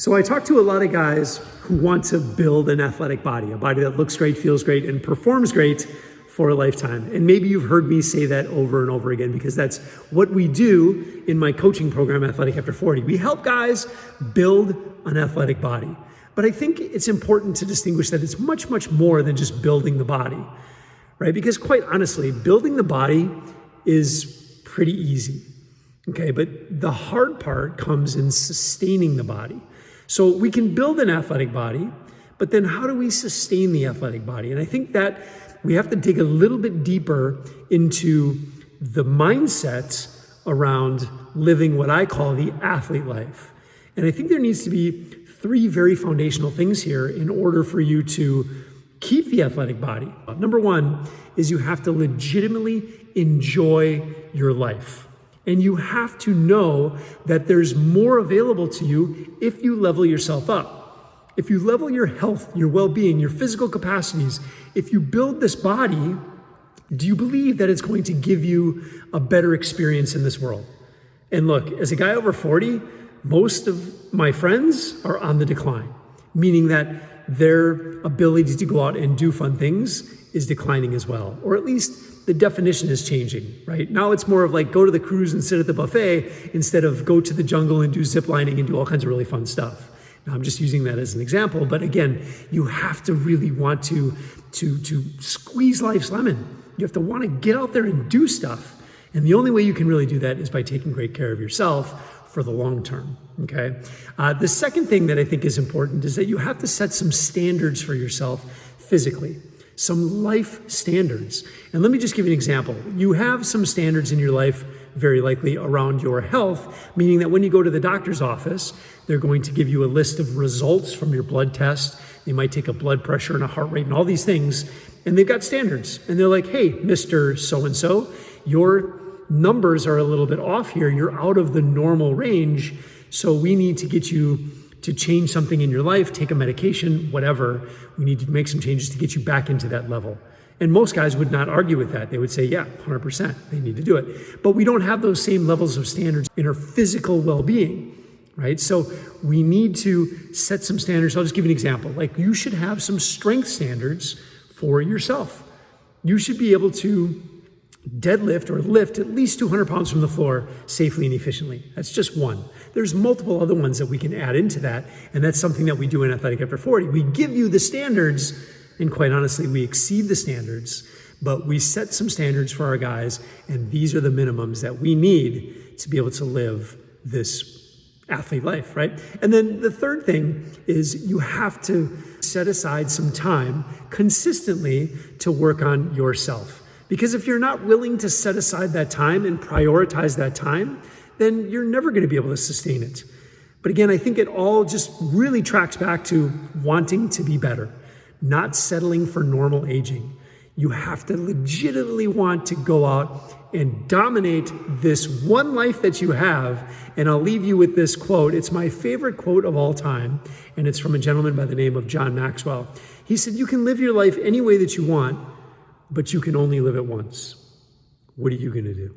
So I talk to a lot of guys who want to build an athletic body, a body that looks great, feels great, and performs great for a lifetime. And maybe you've heard me say that over and over again because that's what we do in my coaching program, Athletic After 40. We help guys build an athletic body. But I think it's important to distinguish that it's much, much more than just building the body, right? Because quite honestly, building the body is pretty easy, okay? But the hard part comes in sustaining the body. So we can build an athletic body, but then how do we sustain the athletic body? And I think that we have to dig a little bit deeper into the mindset around living what I call the athlete life. And I think there needs to be three very foundational things here in order for you to keep the athletic body. Number one is you have to legitimately enjoy your life. And you have to know that there's more available to you if you level yourself up. If you level your health, your well-being, your physical capacities, if you build this body, do you believe that it's going to give you a better experience in this world? And look, as a guy over 40, most of my friends are on the decline, meaning that their ability to go out and do fun things is declining as well, or at least the definition is changing, right? Now it's more of like go to the cruise and sit at the buffet instead of go to the jungle and do zip lining and do all kinds of really fun stuff. Now I'm just using that as an example, but again, you have to really want to squeeze life's lemon. You have to want to get out there and do stuff. And the only way you can really do that is by taking great care of yourself for the long term, okay? The second thing that I think is important is that you have to set some standards for yourself physically. Some life standards. And let me just give you an example. You have some standards in your life, very likely around your health, meaning that when you go to the doctor's office, they're going to give you a list of results from your blood test. They might take a blood pressure and a heart rate and all these things, and they've got standards. And they're like, hey, Mr. So-and-so, your numbers are a little bit off here. You're out of the normal range, so we need to get you to change something in your life, take a medication, whatever. We need to make some changes to get you back into that level. And most guys would not argue with that. They would say, yeah, 100%, they need to do it. But we don't have those same levels of standards in our physical well-being, right? So we need to set some standards. I'll just give you an example. Like you should have some strength standards for yourself. You should be able to deadlift or lift at least 200 pounds from the floor safely and efficiently. That's just one. There's multiple other ones that we can add into that, and that's something that we do in Athletic After 40. We give you the standards, and quite honestly, we exceed the standards, but we set some standards for our guys, and these are the minimums that we need to be able to live this athlete life, right? And then the third thing is you have to set aside some time consistently to work on yourself. Because if you're not willing to set aside that time and prioritize that time, then you're never going to be able to sustain it. But again, I think it all just really tracks back to wanting to be better, not settling for normal aging. You have to legitimately want to go out and dominate this one life that you have. And I'll leave you with this quote. It's my favorite quote of all time, and it's from a gentleman by the name of John Maxwell. He said, you can live your life any way that you want, but you can only live it once. What are you going to do?